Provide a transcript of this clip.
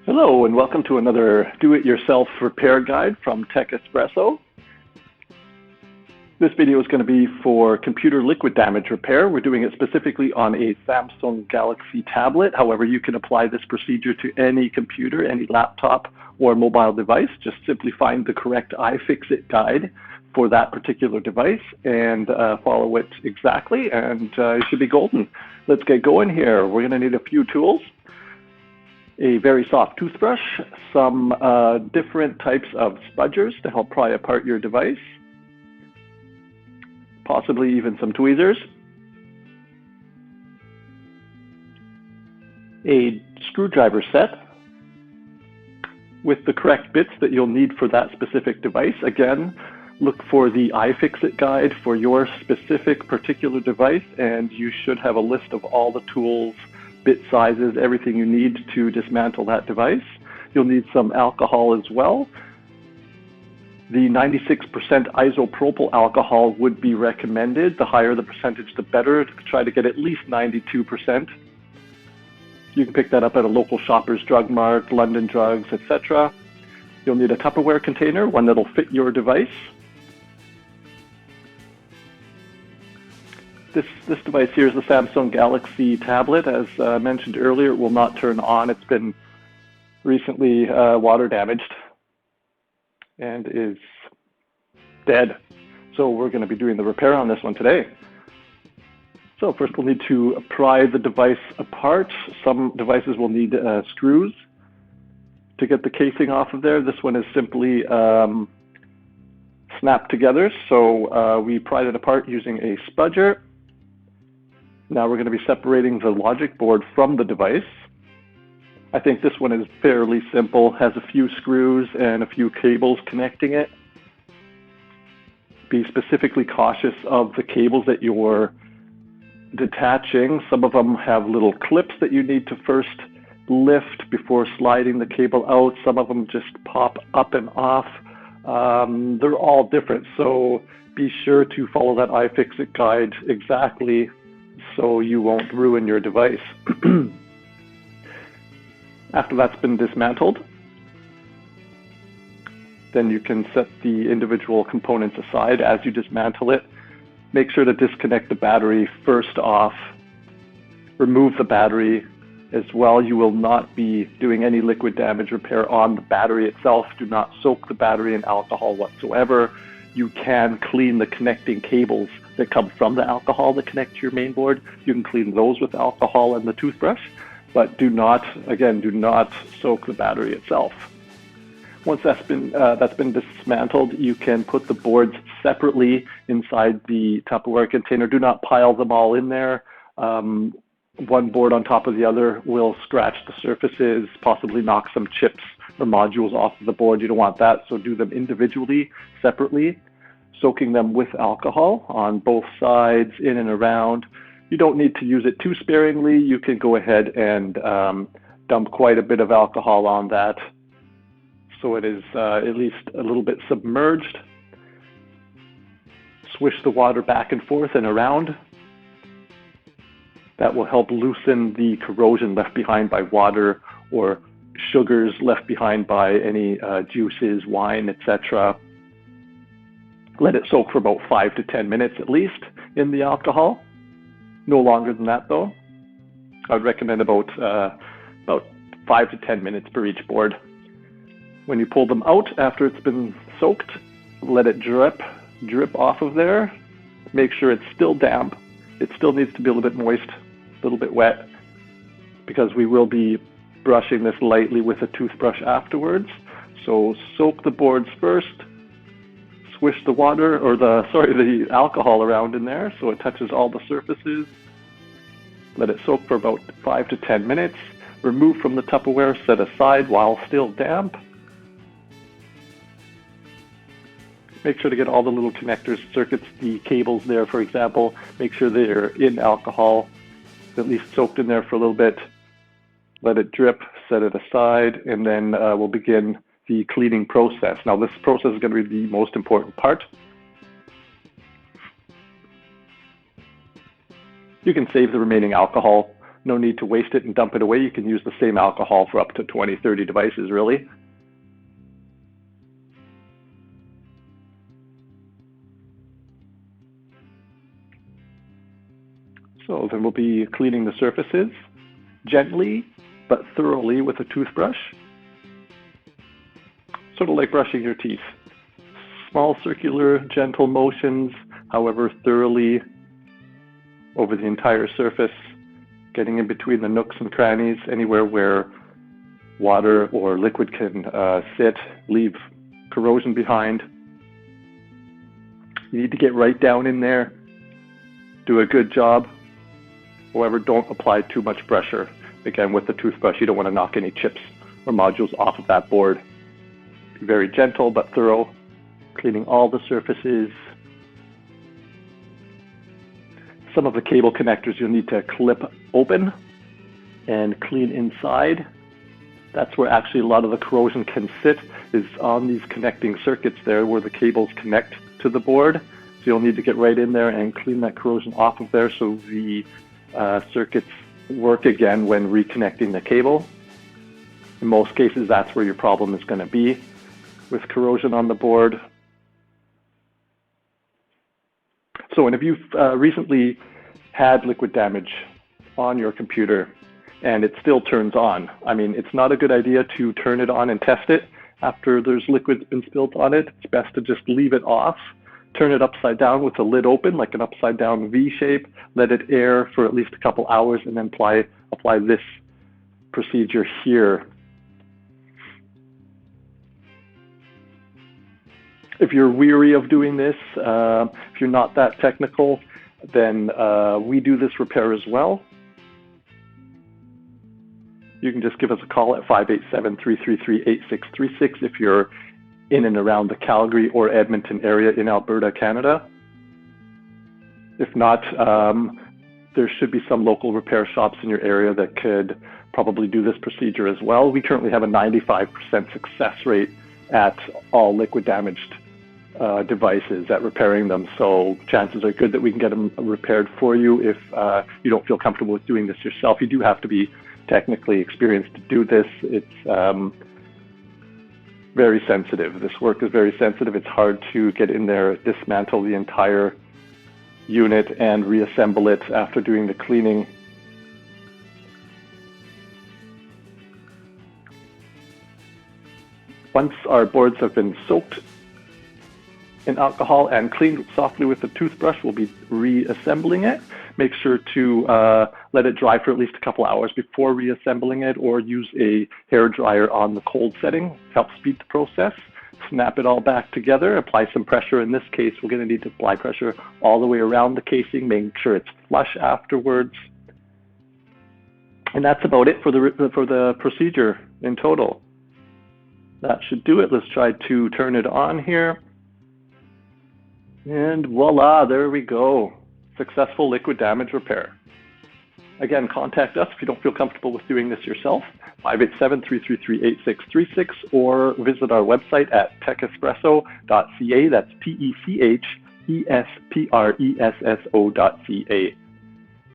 Hello and welcome to another do-it-yourself repair guide from Espresso. This video is going to be for computer liquid damage repair. We're doing it specifically on a Samsung Galaxy tablet. However, you can apply this procedure to any computer, any laptop or mobile device. Just simply find the correct iFixit guide for that particular device and follow it exactly, and it should be golden. Let's get going here. We're going to need a few tools. A very soft toothbrush, some different types of spudgers to help pry apart your device, possibly even some tweezers, a screwdriver set with the correct bits that you'll need for that specific device. Again, look for the iFixit guide for your specific particular device, and you should have a list of all the tools, bit sizes, everything you need to dismantle that device. You'll need some alcohol as well. The 96% isopropyl alcohol would be recommended. The higher the percentage, the better. Try to get at least 92%. You can pick that up at a local Shoppers Drug Mart, London Drugs, etc. You'll need a Tupperware container, one that'll fit your device. This device here is the Samsung Galaxy tablet. As mentioned earlier, it will not turn on. It's been recently water damaged and is dead. So we're going to be doing the repair on this one today. So first we'll need to pry the device apart. Some devices will need screws to get the casing off of there. This one is simply snapped together. So we pried it apart using a spudger. Now we're going to be separating the logic board from the device. I think this one is fairly simple, has a few screws and a few cables connecting it. Be specifically cautious of the cables that you're detaching. Some of them have little clips that you need to first lift before sliding the cable out. Some of them just pop up and off. They're all different, so be sure to follow that iFixit guide exactly so you won't ruin your device. After that's been dismantled, then you can set the individual components aside as you dismantle it. Make sure to disconnect the battery first off. Remove the battery as well. You will not be doing any liquid damage repair on the battery itself. Do not soak the battery in alcohol whatsoever. You can clean the connecting cables that come from the alcohol that connect to your main board. You can clean those with alcohol and the toothbrush, but do not soak the battery itself. Once that's been dismantled, you can put the boards separately inside the Tupperware container. Do not pile them all in there. One board on top of the other will scratch the surfaces, possibly knock some chips or modules off of the board. You don't want that, so do them individually, separately, soaking them with alcohol on both sides, in and around. You don't need to use it too sparingly. You can go ahead and dump quite a bit of alcohol on that so it is at least a little bit submerged. Swish the water back and forth and around. That will help loosen the corrosion left behind by water or sugars left behind by any juices, wine, etc. Let it soak for about 5 to 10 minutes at least in the alcohol. No longer than that though. I would recommend about 5 to 10 minutes per each board. When you pull them out after it's been soaked, let it drip off of there. Make sure it's still damp. It still needs to be a little bit moist, a little bit wet, because we will be brushing this lightly with a toothbrush afterwards. So soak the boards first, swish the water, or the alcohol around in there so it touches all the surfaces. Let it soak for about 5 to 10 minutes. Remove from the Tupperware, set aside while still damp. Make sure to get all the little connectors, circuits, the cables there, for example. Make sure they're in alcohol, at least soaked in there for a little bit. Let it drip, set it aside, and then we'll begin the cleaning process. Now this process is going to be the most important part. You can save the remaining alcohol no need to waste it and dump it away. You can use the same alcohol for up to 20, 30 devices, really. So then we'll be cleaning the surfaces gently but thoroughly with a toothbrush, sort of like brushing your teeth. Small circular gentle motions, however thoroughly over the entire surface, getting in between the nooks and crannies, anywhere where water or liquid can sit, leave corrosion behind. You need to get right down in there, do a good job. However, don't apply too much pressure. Again, with the toothbrush, you don't want to knock any chips or modules off of that board. Be very gentle but thorough, cleaning all the surfaces. Some of the cable connectors you'll need to clip open and clean inside. That's where actually a lot of the corrosion can sit, is on these connecting circuits there where the cables connect to the board. So you'll need to get right in there and clean that corrosion off of there so the circuits work again when reconnecting the cable. In most cases, that's where your problem is going to be with corrosion on the board. So, and if you've recently had liquid damage on your computer and it still turns on, I mean, it's not a good idea to turn it on and test it after there's liquid been spilled on it. It's best to just leave it off, turn it upside down with the lid open, like an upside down V shape, let it air for at least a couple hours, and then apply this procedure here. If you're weary of doing this, if you're not that technical, then we do this repair as well. You can just give us a call at 587-333-8636 if you're in and around the Calgary or Edmonton area in Alberta, Canada. If not, there should be some local repair shops in your area that could probably do this procedure as well. We currently have a 95% success rate at all liquid damaged devices at repairing them. So chances are good that we can get them repaired for you if you don't feel comfortable with doing this yourself. You do have to be technically experienced to do this. It's very sensitive. This work is very sensitive. It's hard to get in there, dismantle the entire unit and reassemble it after doing the cleaning. Once our boards have been soaked in alcohol and cleaned softly with a toothbrush, we'll be reassembling it. Make sure to let it dry for at least a couple hours before reassembling it, or use a hair dryer on the cold setting. Helps speed the process. Snap it all back together, apply some pressure. In this case, we're going to need to apply pressure all the way around the casing, making sure it's flush afterwards. And that's about it for the procedure in total. That should do it. Let's try to turn it on here. And voila, there we go. Successful liquid damage repair. Again, contact us if you don't feel comfortable with doing this yourself, 587-333-8636, or visit our website at techespresso.ca. That's TECHESPRESSO.ca.